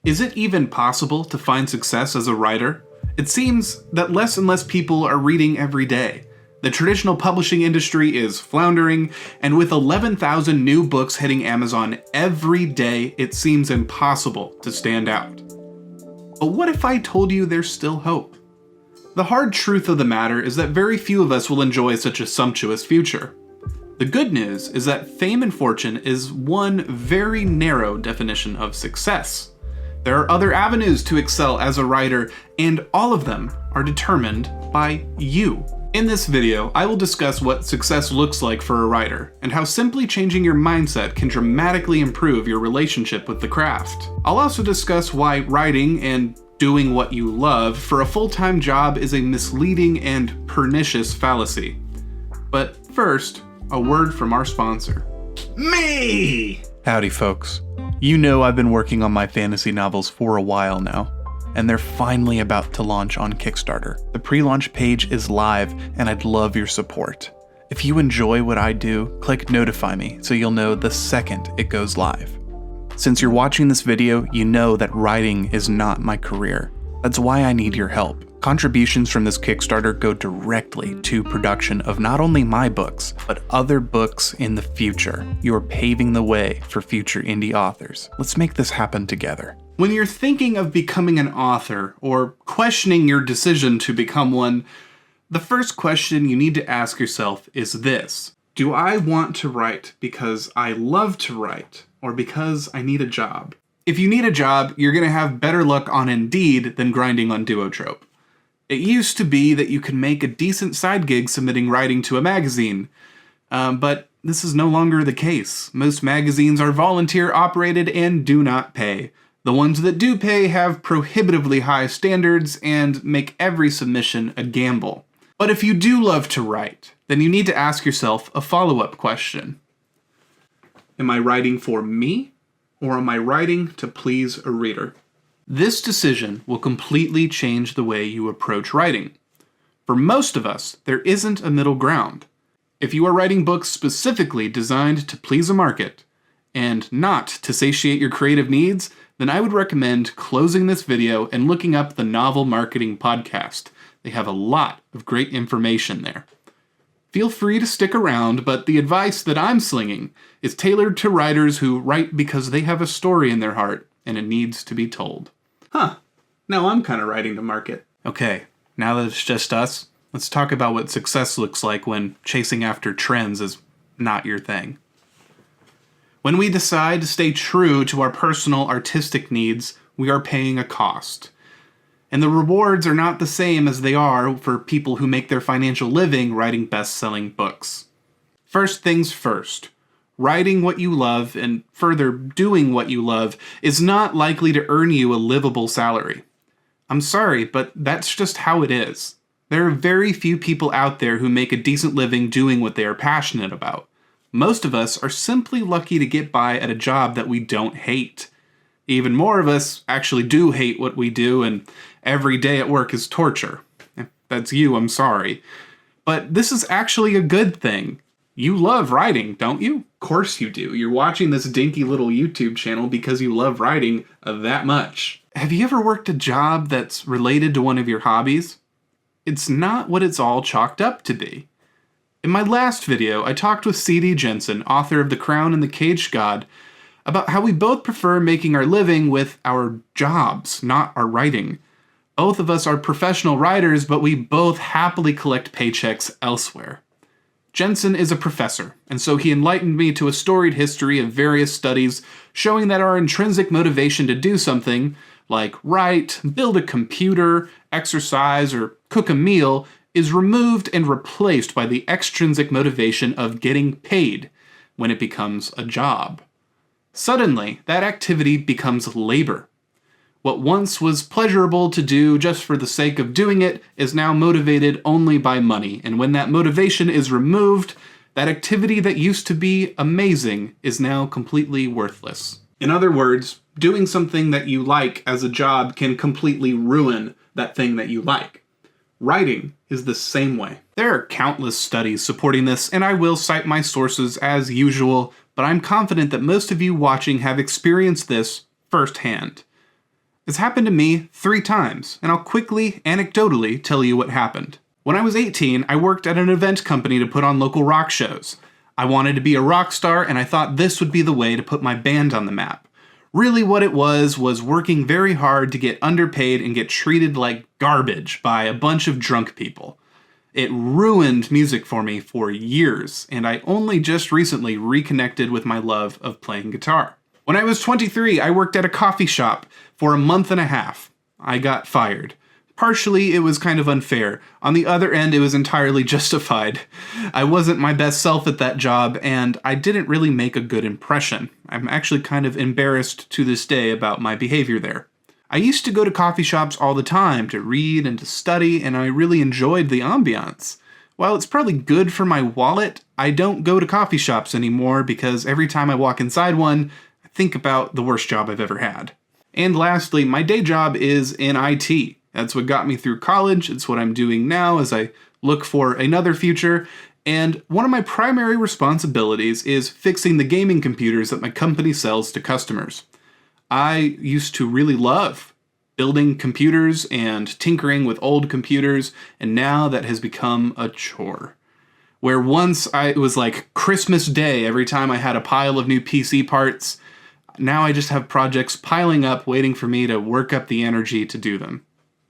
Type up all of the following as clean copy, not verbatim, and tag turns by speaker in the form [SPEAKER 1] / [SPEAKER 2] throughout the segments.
[SPEAKER 1] Is it even possible to find success as a writer? It seems that less and less people are reading every day. The traditional publishing industry is floundering, and with 11,000 new books hitting Amazon every day, it seems impossible to stand out. But what if I told you there's still hope? The hard truth of the matter is that very few of us will enjoy such a sumptuous future. The good news is that fame and fortune is one very narrow definition of success. There are other avenues to excel as a writer, and all of them are determined by you. In this video, I will discuss what success looks like for a writer, and how simply changing your mindset can dramatically improve your relationship with the craft. I'll also discuss why writing and doing what you love for a full-time job is a misleading and pernicious fallacy. But first, a word from our sponsor. Me! Howdy folks. You know I've been working on my fantasy novels for a while now, and they're finally about to launch on Kickstarter. The pre-launch page is live, and I'd love your support. If you enjoy what I do, click notify me so you'll know the second it goes live. Since you're watching this video, you know that writing is not my career. That's why I need your help. Contributions from this Kickstarter go directly to production of not only my books, but other books in the future. You're paving the way for future indie authors. Let's make this happen together. When you're thinking of becoming an author, or questioning your decision to become one, the first question you need to ask yourself is this: do I want to write because I love to write, or because I need a job? If you need a job, you're going to have better luck on Indeed than grinding on Duotrope. It used to be that you could make a decent side gig submitting writing to a magazine, but this is no longer the case. Most magazines are volunteer-operated and do not pay. The ones that do pay have prohibitively high standards and make every submission a gamble. But if you do love to write, then you need to ask yourself a follow-up question. Am I writing for me, or am I writing to please a reader? This decision will completely change the way you approach writing. For most of us, there isn't a middle ground. If you are writing books specifically designed to please a market, and not to satiate your creative needs, then I would recommend closing this video and looking up the Novel Marketing Podcast. They have a lot of great information there. Feel free to stick around, but the advice that I'm slinging is tailored to writers who write because they have a story in their heart, and it needs to be told. Now I'm kind of writing to market. Okay, now that it's just us, let's talk about what success looks like when chasing after trends is not your thing. When we decide to stay true to our personal artistic needs, we are paying a cost. And the rewards are not the same as they are for people who make their financial living writing best-selling books. First things first. Writing what you love, and further doing what you love, is not likely to earn you a livable salary. I'm sorry, but that's just how it is. There are very few people out there who make a decent living doing what they are passionate about. Most of us are simply lucky to get by at a job that we don't hate. Even more of us actually do hate what we do, and every day at work is torture. If that's you, I'm sorry. But this is actually a good thing. You love writing, don't you? Of course you do. You're watching this dinky little YouTube channel because you love writing that much. Have you ever worked a job that's related to one of your hobbies? It's not what it's all chalked up to be. In my last video, I talked with C.D. Jensen, author of The Crown and the Caged God, about how we both prefer making our living with our jobs, not our writing. Both of us are professional writers, but we both happily collect paychecks elsewhere. Jensen is a professor, and so he enlightened me to a storied history of various studies showing that our intrinsic motivation to do something, like write, build a computer, exercise, or cook a meal, is removed and replaced by the extrinsic motivation of getting paid when it becomes a job. Suddenly, that activity becomes labor. What once was pleasurable to do just for the sake of doing it is now motivated only by money, and when that motivation is removed, that activity that used to be amazing is now completely worthless. In other words, doing something that you like as a job can completely ruin that thing that you like. Writing is the same way. There are countless studies supporting this, and I will cite my sources as usual, but I'm confident that most of you watching have experienced this firsthand. It's happened to me 3 times, and I'll quickly, anecdotally, tell you what happened. When I was 18, I worked at an event company to put on local rock shows. I wanted to be a rock star, and I thought this would be the way to put my band on the map. Really what it was working very hard to get underpaid and get treated like garbage by a bunch of drunk people. It ruined music for me for years, and I only just recently reconnected with my love of playing guitar. When I was 23, I worked at a coffee shop for a month and a half. I got fired. Partially, it was kind of unfair. On the other end, it was entirely justified. I wasn't my best self at that job, and I didn't really make a good impression. I'm actually kind of embarrassed to this day about my behavior there. I used to go to coffee shops all the time to read and to study, and I really enjoyed the ambiance. While it's probably good for my wallet, I don't go to coffee shops anymore because every time I walk inside one, I think about the worst job I've ever had. And lastly, my day job is in IT. That's what got me through college. It's what I'm doing now as I look for another future. And one of my primary responsibilities is fixing the gaming computers that my company sells to customers. I used to really love building computers and tinkering with old computers, and now that has become a chore. Where once it was like Christmas Day every time I had a pile of new PC parts, now I just have projects piling up waiting for me to work up the energy to do them.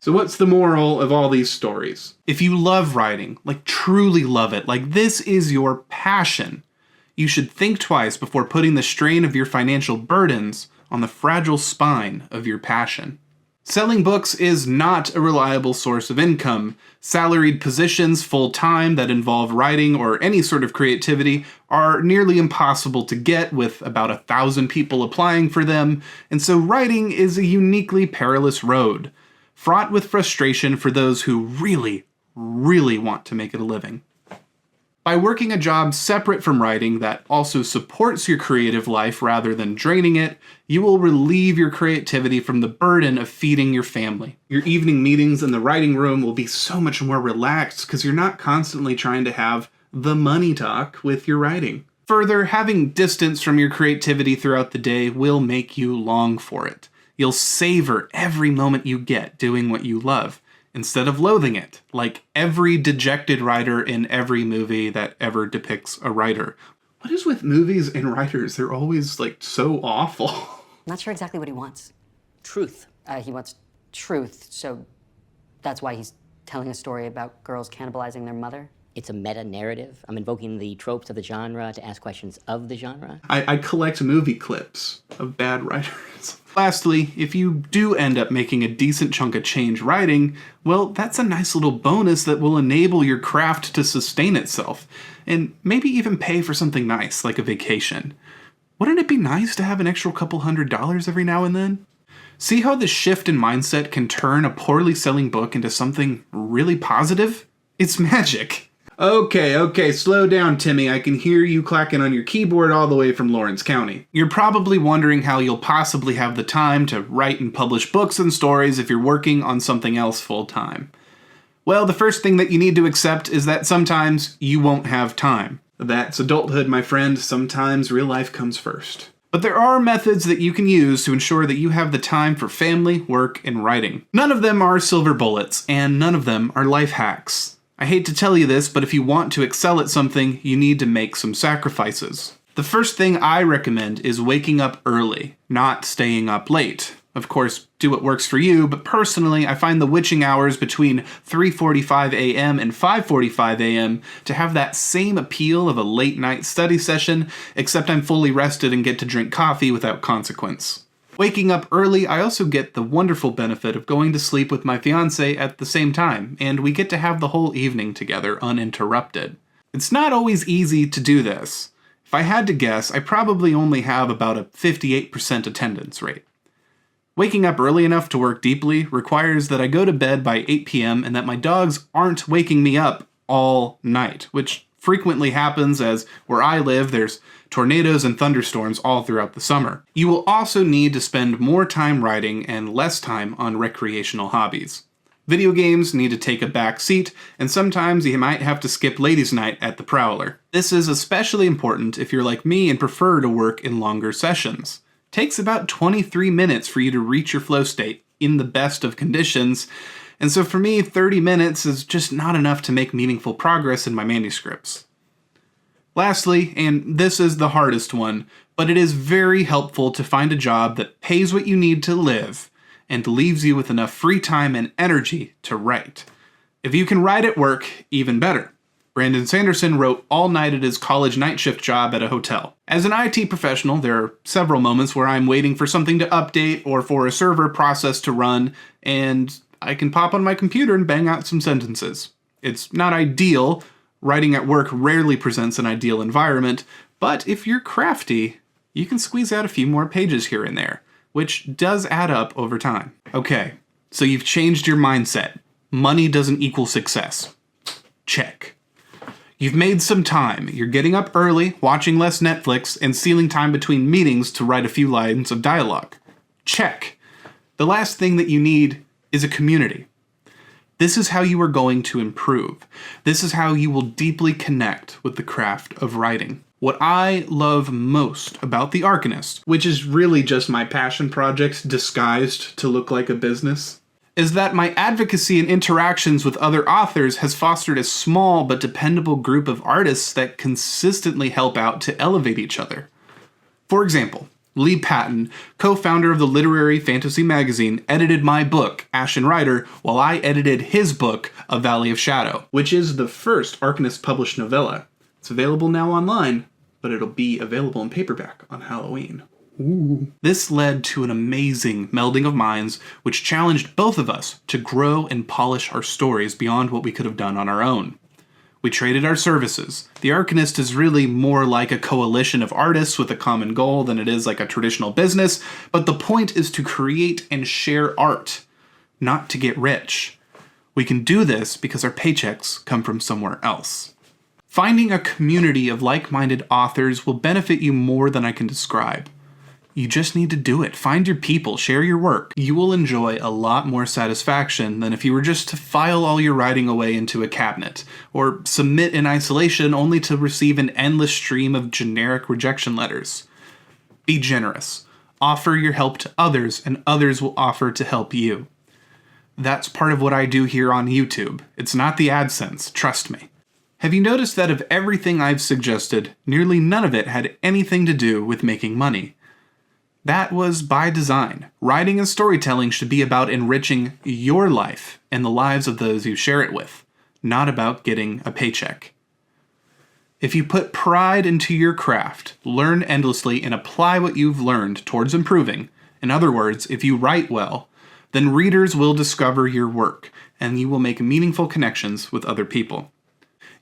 [SPEAKER 1] So what's the moral of all these stories? If you love writing, like truly love it, like this is your passion, you should think twice before putting the strain of your financial burdens on the fragile spine of your passion. Selling books is not a reliable source of income. Salaried positions full-time that involve writing or any sort of creativity are nearly impossible to get with about 1,000 people applying for them, and so writing is a uniquely perilous road, fraught with frustration for those who really, really want to make it a living. By working a job separate from writing that also supports your creative life rather than draining it, you will relieve your creativity from the burden of feeding your family. Your evening meetings in the writing room will be so much more relaxed because you're not constantly trying to have the money talk with your writing. Further, having distance from your creativity throughout the day will make you long for it. You'll savor every moment you get doing what you love, instead of loathing it, like every dejected writer in every movie that ever depicts a writer. What is with movies and writers? They're always, like, so awful.
[SPEAKER 2] Not sure exactly what he wants. Truth. He wants truth, so that's why he's telling a story about girls cannibalizing their mother.
[SPEAKER 3] It's a meta-narrative. I'm invoking the tropes of the genre to ask questions of the genre.
[SPEAKER 1] I collect movie clips of bad writers. Lastly, if you do end up making a decent chunk of change writing, well, that's a nice little bonus that will enable your craft to sustain itself, and maybe even pay for something nice, like a vacation. Wouldn't it be nice to have an extra couple $100s every now and then? See how the shift in mindset can turn a poorly selling book into something really positive? It's magic. Okay, slow down, Timmy. I can hear you clacking on your keyboard all the way from Lawrence County. You're probably wondering how you'll possibly have the time to write and publish books and stories if you're working on something else full time. Well, the first thing that you need to accept is that sometimes you won't have time. That's adulthood, my friend. Sometimes real life comes first. But there are methods that you can use to ensure that you have the time for family, work, and writing. None of them are silver bullets, and none of them are life hacks. I hate to tell you this, but if you want to excel at something, you need to make some sacrifices. The first thing I recommend is waking up early, not staying up late. Of course, do what works for you, but personally, I find the witching hours between 3:45 a.m. and 5:45 a.m. to have that same appeal of a late-night study session, except I'm fully rested and get to drink coffee without consequence. Waking up early, I also get the wonderful benefit of going to sleep with my fiancé at the same time, and we get to have the whole evening together uninterrupted. It's not always easy to do this. If I had to guess, I probably only have about a 58% attendance rate. Waking up early enough to work deeply requires that I go to bed by 8 p.m. and that my dogs aren't waking me up all night, which frequently happens as where I live there's tornadoes and thunderstorms all throughout the summer. You will also need to spend more time writing and less time on recreational hobbies. Video games need to take a back seat, and sometimes you might have to skip ladies' night at the Prowler. This is especially important if you're like me and prefer to work in longer sessions. It takes about 23 minutes for you to reach your flow state, in the best of conditions. And so for me, 30 minutes is just not enough to make meaningful progress in my manuscripts. Lastly, and this is the hardest one, but it is very helpful to find a job that pays what you need to live and leaves you with enough free time and energy to write. If you can write at work, even better. Brandon Sanderson wrote all night at his college night shift job at a hotel. As an IT professional, there are several moments where I'm waiting for something to update or for a server process to run, and I can pop on my computer and bang out some sentences. It's not ideal. Writing at work rarely presents an ideal environment, but if you're crafty, you can squeeze out a few more pages here and there, which does add up over time. Okay, so you've changed your mindset. Money doesn't equal success. Check. You've made some time. You're getting up early, watching less Netflix, and stealing time between meetings to write a few lines of dialogue. Check. The last thing that you need is a community. This is how you are going to improve. This is how you will deeply connect with the craft of writing. What I love most about The Arcanist, which is really just my passion project disguised to look like a business, is that my advocacy and interactions with other authors has fostered a small but dependable group of artists that consistently help out to elevate each other. For example, Lee Patton, co-founder of the literary fantasy magazine, edited my book, Ashen Rider, while I edited his book, A Valley of Shadow, which is the first Arcanist published novella. It's available now online, but it'll be available in paperback on Halloween. Ooh. This led to an amazing melding of minds, which challenged both of us to grow and polish our stories beyond what we could have done on our own. We traded our services. The Arcanist is really more like a coalition of artists with a common goal than it is like a traditional business, but the point is to create and share art, not to get rich. We can do this because our paychecks come from somewhere else. Finding a community of like-minded authors will benefit you more than I can describe. You just need to do it. Find your people, share your work. You will enjoy a lot more satisfaction than if you were just to file all your writing away into a cabinet, or submit in isolation only to receive an endless stream of generic rejection letters. Be generous. Offer your help to others, and others will offer to help you. That's part of what I do here on YouTube. It's not the AdSense, trust me. Have you noticed that of everything I've suggested, nearly none of it had anything to do with making money? That was by design. Writing and storytelling should be about enriching your life and the lives of those you share it with, not about getting a paycheck. If you put pride into your craft, learn endlessly, and apply what you've learned towards improving, in other words, if you write well, then readers will discover your work, and you will make meaningful connections with other people.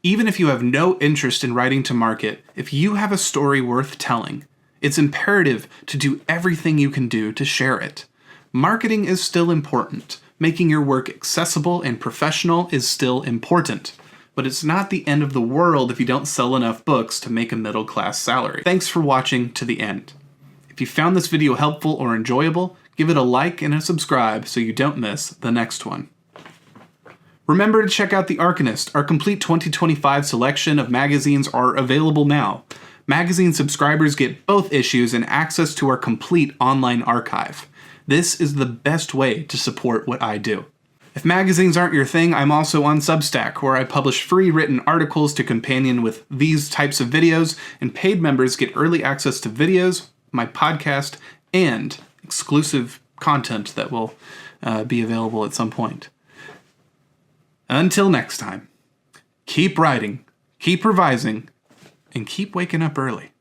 [SPEAKER 1] Even if you have no interest in writing to market, if you have a story worth telling, it's imperative to do everything you can do to share it. Marketing is still important. Making your work accessible and professional is still important. But it's not the end of the world if you don't sell enough books to make a middle-class salary. Thanks for watching to the end. If you found this video helpful or enjoyable, give it a like and a subscribe so you don't miss the next one. Remember to check out The Arcanist. Our complete 2025 selection of magazines are available now. Magazine subscribers get both issues and access to our complete online archive. This is the best way to support what I do. If magazines aren't your thing, I'm also on Substack, where I publish free written articles to companion with these types of videos, and paid members get early access to videos, my podcast, and exclusive content that will be available at some point. Until next time, keep writing, keep revising, and keep waking up early.